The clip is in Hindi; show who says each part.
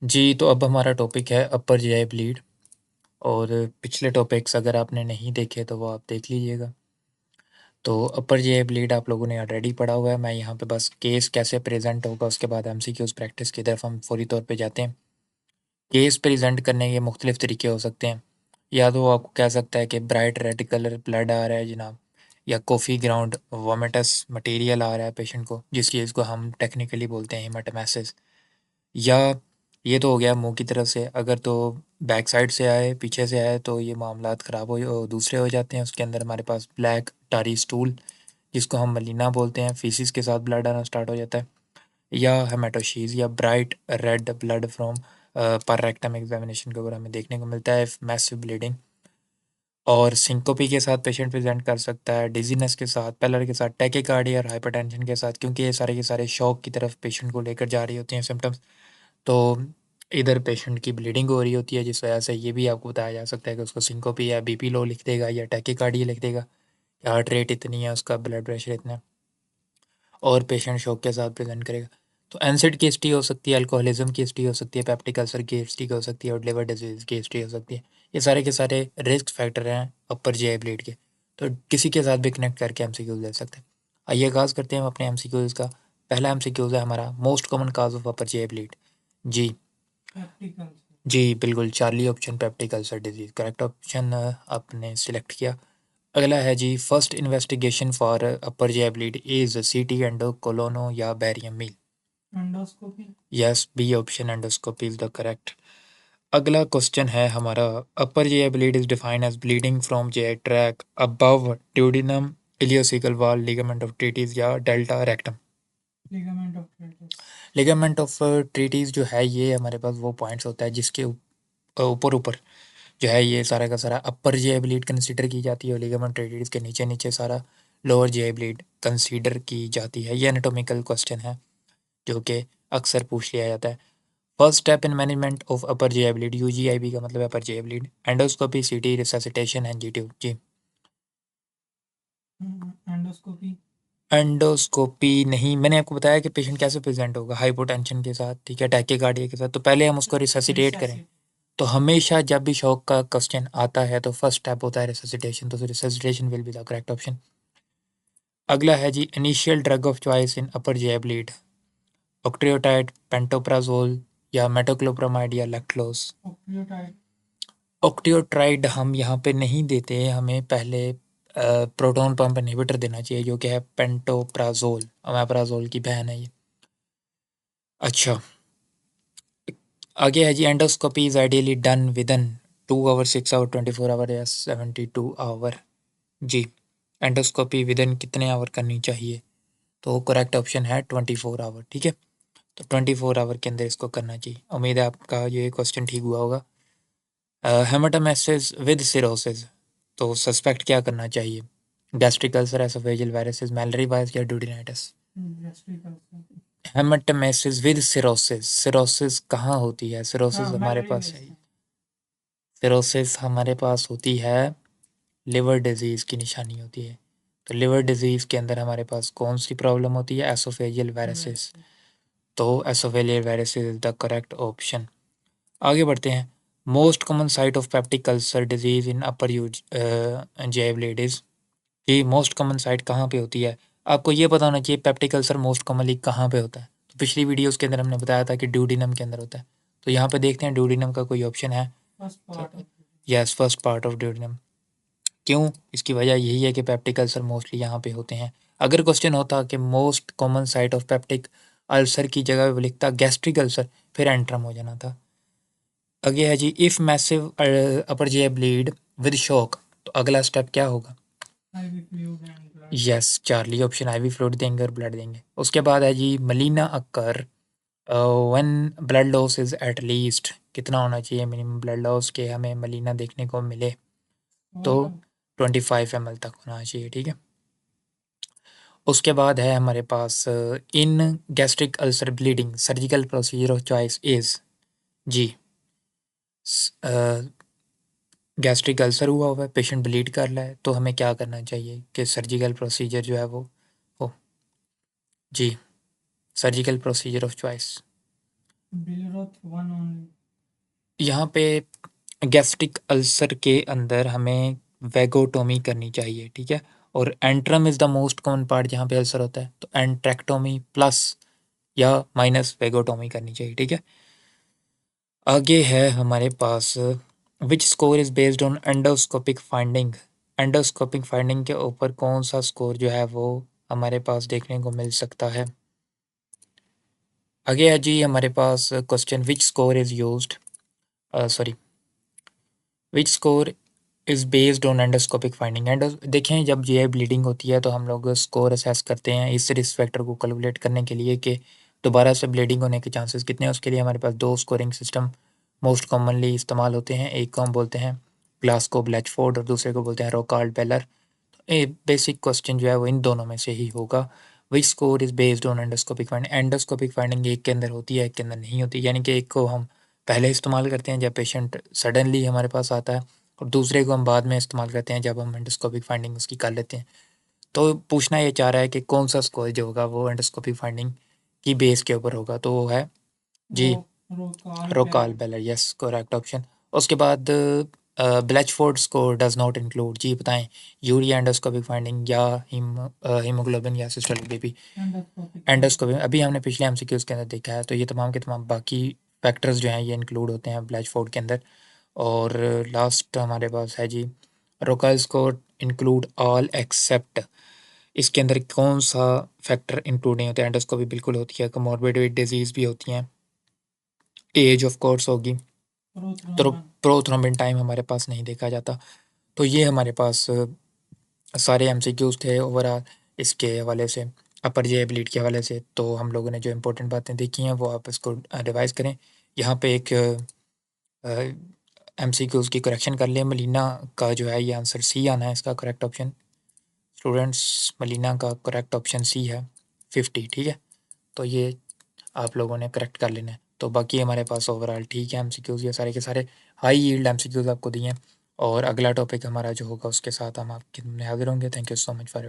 Speaker 1: जी, तो अब हमारा टॉपिक है अपर जीआई ब्लीड। और पिछले टॉपिक्स अगर आपने नहीं देखे तो वो आप देख लीजिएगा। तो अपर जीआई ब्लीड आप लोगों ने ऑलरेडी पढ़ा हुआ है। मैं यहाँ पे बस केस कैसे प्रेजेंट होगा उसके बाद एमसीक्यूज प्रैक्टिस की तरफ हम फौरी तौर पे जाते हैं। केस प्रेजेंट करने के मुख्तलिफ तरीके हो सकते हैं। या तो वो आपको कह सकता है कि ब्राइट रेड कलर ब्लड आ रहा है जनाब, या कॉफ़ी ग्राउंड वोमिटस मटेरियल आ रहा है पेशेंट को, जिस चीज़ को हम टेक्निकली बोलते हैं हेमाटोमेसिस। या ये तो हो गया मुंह की तरफ से। अगर तो बैक साइड से आए, पीछे से आए, तो ये मामलात ख़राब हो दूसरे हो जाते हैं। उसके अंदर हमारे पास ब्लैक टारी स्टूल, जिसको हम मलीना बोलते हैं, फीसिस के साथ ब्लड आना स्टार्ट हो जाता है। या हेमाटोशीज या ब्राइट रेड ब्लड फ्रॉम पर रेक्टम एग्जामिनेशन के ऊपर हमें देखने को मिलता है मैसिव ब्लीडिंग। और सिंकोपी के साथ पेशेंट प्रेजेंट कर सकता है, डिजीनेस के साथ, पेलर के साथ, टैकीकार्डिया और हाइपरटेंशन के साथ, क्योंकि ये सारे के सारे शॉक की तरफ पेशेंट को लेकर जा रही होती हैं सिम्टम्स। तो इधर पेशेंट की ब्लीडिंग हो रही होती है, जिस वजह से ये भी आपको बताया जा सकता है कि उसको सिंकोपी या बीपी लो लिख देगा या टैकीकार्डिया लिख देगा, या हार्ट रेट इतनी है, उसका ब्लड प्रेशर इतना है, और पेशेंट शॉक के साथ प्रेजेंट करेगा। तो एनसिड की हिस्ट्री हो सकती है, अल्कोहलिज्म की हिस्ट्री हो सकती है, पेप्टिक अल्सर की हिस्ट्री हो सकती है, और लिवर डिजीज़ की हिस्ट्री हो सकती है। ये सारे के सारे रिस्क फैक्टर हैं अपर जीआई ब्लीड के। तो किसी के साथ भी कनेक्ट करके एमसीक्यूज ले सकते हैं। आइए आगाज़ करते हैं हम अपने एमसीक्यूज का। पहला एमसीक्यूज है हमारा, most common cause of upper GI bleed. जी जी बिल्कुल, Charlie option peptic ulcer disease correct option आपने सिलेक्ट किया। अगला है जी, first investigation for upper GI bleed is CT endo colono या barium meal. Endoscopy. Yes, B option endoscopy is the correct. अगला क्वेश्चन है हमारा, upper GI bleed is defined as bleeding from GI tract above duodenum ileocecal valve ligament of Treitz या delta rectum. Ligament of Treitz. Ligament of Treitz जो है ये हमारे पास वो पॉइंट्स होता है जिसके ऊपर ऊपर जो है ये सारा का सारा अपर जीआई ब्लीड कंसीडर की जाती है, और लिगामेंट ट्रीटीज के नीचे नीचे सारा लोअर जीआई ब्लीड कंसीडर की जाती है। ये एनाटॉमिकल क्वेश्चन है जो कि अक्सर पूछ लिया जाता है। First step in management of upper GI bleed, UGIB का मतलब है upper GI bleed, endoscopy, CT, resuscitation, NG tube. जी एंडोस्कोपी। एंडोस्कोपी नहीं, मैंने आपको बताया कि पेशेंट कैसे प्रेजेंट होगा, हाइपोटेंशन के साथ, ठीक है, टैकीकार्डिया के साथ। तो पहले हम उसको रिससिटेट करें। तो हमेशा जब भी शॉक का क्वेश्चन आता है तो फर्स्ट स्टेप होता है रिससिटेशन, तो resuscitation will be the correct option. अगला है जी, initial drug of choice in upper GI bleed, octreotide, pantoprazole या मेटोक्लोप्रामाइड या लैक्टोज। ऑक्टियोट्राइड हम यहाँ पे नहीं देते, हमें पहले प्रोटॉन पंप इनहिबिटर देना चाहिए जो कि है पेंटोप्राजोल, अमेप्राजोल की बहन है ये। अच्छा, आगे है जी, endoscopy is ideally done within 2 hour, 6 hour, 24 hour या 72 आवर। जी, एंडोस्कोपी विद इन कितने आवर करनी चाहिए? तो करेक्ट ऑप्शन है 24 आवर। ठीक है, तो 24 आवर के अंदर इसको करना चाहिए। उम्मीद है आपका ये क्वेश्चन ठीक हुआ होगा। हेमाटोमेसिस विद सिरोसिस, तो सस्पेक्ट क्या करना चाहिए? Gastric ulcer, oesophageal viruses, Malory virus या ड्यूडिनाइटिस। हेमाटोमेसिस विद सिरोसिस, सिरोसिस कहाँ होती है? सिरोसिस हमारे पास है, सिरोसिस हमारे पास होती है, लिवर डिजीज़ की निशानी होती है। तो लिवर डिजीज़ के अंदर हमारे पास कौन सी प्रॉब्लम होती है? Esophageal varices. तो esophageal varices is the correct option. आगे बढ़ते हैं। Most common site of peptic ulcer disease in upper use GI bleed is. ये मोस्ट कॉमन साइट कहाँ पे होती है? आपको ये पता होना चाहिए पेप्टिक अल्सर मोस्ट कॉमनली कहाँ पे होता है। तो पिछली वीडियोस के अंदर हमने बताया था कि ड्यूडिनम के अंदर होता है। तो यहाँ पे देखते हैं ड्यूडिनम का कोई ऑप्शन है। Yes, first part of duodenum. क्यों? इसकी वजह यही है कि पेप्टिक अल्सर मोस्टली यहाँ पे होते हैं। अगर क्वेश्चन होता कि most common site of peptic ulcer की जगह पे लिखता गैस्ट्रिक अल्सर, फिर एंट्रम हो जाना था। आगे है जी, if massive upper GI bleed with shock, तो अगला स्टेप क्या होगा? Yes, Charlie option, IV fluid देंगे और ब्लड देंगे। उसके बाद है जी, melena occur when blood loss is at least, कितना होना चाहिए मिनिमम ब्लड लॉस के हमें मलीना देखने को मिले? तो 25 ml तक होना चाहिए। ठीक है, उसके बाद है हमारे पास, in gastric ulcer bleeding surgical procedure of choice is. जी, गैस्ट्रिक अल्सर हुआ हुआ है, पेशेंट ब्लीड कर रहा है, तो हमें क्या करना चाहिए कि सर्जिकल प्रोसीजर जो है वो हो। जी, सर्जिकल प्रोसीजर ऑफ चॉइस। यहाँ पे गैस्ट्रिक अल्सर के अंदर हमें वैगोटोमी करनी चाहिए, ठीक है। और antrum is the most common part जहाँ पे अल्सर होता है, तो एंट्रेक्टोमी प्लस या माइनस वैगोटोमी करनी चाहिए, ठीक है। आगे है हमारे पास which score is based on endoscopic finding. Endoscopic finding के ऊपर कौन सा स्कोर जो है वो हमारे पास देखने को मिल सकता है। आगे है जी हमारे पास question which score is used sorry which score is based on endoscopic finding. देखें जब जीआई ब्लीडिंग होती है तो हम लोग स्कोर असेस करते हैं इस रिस्क फैक्टर को कैलकुलेट करने के लिए कि दोबारा से ब्लीडिंग होने के चांसेस कितने हैं। उसके लिए हमारे पास दो स्कोरिंग सिस्टम मोस्ट कॉमनली इस्तेमाल होते हैं, एक को हम बोलते हैं ग्लासगो ब्लैचफोर्ड और दूसरे को बोलते हैं रोकाल्ड बेलर। बेसिक क्वेश्चन जो है वो इन दोनों में से ही होगा। Which score is based on endoscopic finding. Endoscopic finding एक के अंदर होती है एक के अंदर नहीं होती, यानी कि एक को हम पहले इस्तेमाल करते हैं जब पेशेंट सडनली हमारे पास आता है और दूसरे को हम बाद में इस्तेमाल करते हैं जब हम एंडोस्कोपिक फाइंडिंग उसकी कर लेते हैं। तो पूछना ये चाह रहा है कि कौन सा स्कोर जो होगा वो एंडोस्कोपिक फाइंडिंग की बेस के ऊपर होगा, तो वो है जी रोकाल बेलर, यस करेक्ट ऑप्शन। उसके बाद ब्लैचफोर्ड स्कोर डज नॉट इंक्लूड, जी बताएं यूरिया एंडोस्कोपिक फाइंडिंग या हीमोग्लोबिन या सिस्टोलिक बीपी। एंडोस्कोपिक अभी हमने पिछले एमसीक्यूज के अंदर देखा है, तो ये तमाम के तमाम बाकी फैक्टर्स जो हैं ये इंक्लूड होते हैं ब्लैचफोर्ड के अंदर। और लास्ट हमारे पास है जी रोकाल स्कोर इंक्लूड ऑल एक्सेप्ट। इसके अंदर कौन सा फैक्टर इंक्लूड नहीं होता। एंडोस्कोपी बिल्कुल होती है, कोमॉर्बिड डिजीज़ भी होती हैं, एज ऑफ कोर्स होगी, तो प्रोथ्रोम्बिन टाइम हमारे पास नहीं देखा जाता। तो ये हमारे पास सारे एमसीक्यूज थे ओवरऑल इसके हवाले से, अपर जे ब्लीड के हवाले से। तो हम लोगों ने जो इंपॉर्टेंट बातें देखी हैं वो आप इसको रिवाइज करें। यहाँ पे एक एमसीक्यूज की करेक्शन कर लें। मलीना का जो है ये आंसर सी आना है इसका करेक्ट ऑप्शन। स्टूडेंट्स मलीना का करेक्ट ऑप्शन सी है 50, ठीक है। तो ये आप लोगों ने करेक्ट कर लेना है। तो बाकी हमारे पास ओवरऑल ठीक है एमसीक्यूज़ ये सारे के सारे हाई यील्ड एमसीक्यूज़ आपको दिए हैं। और अगला टॉपिक हमारा जो होगा उसके साथ हम आपके सामने हाजिर होंगे। Thank you so much for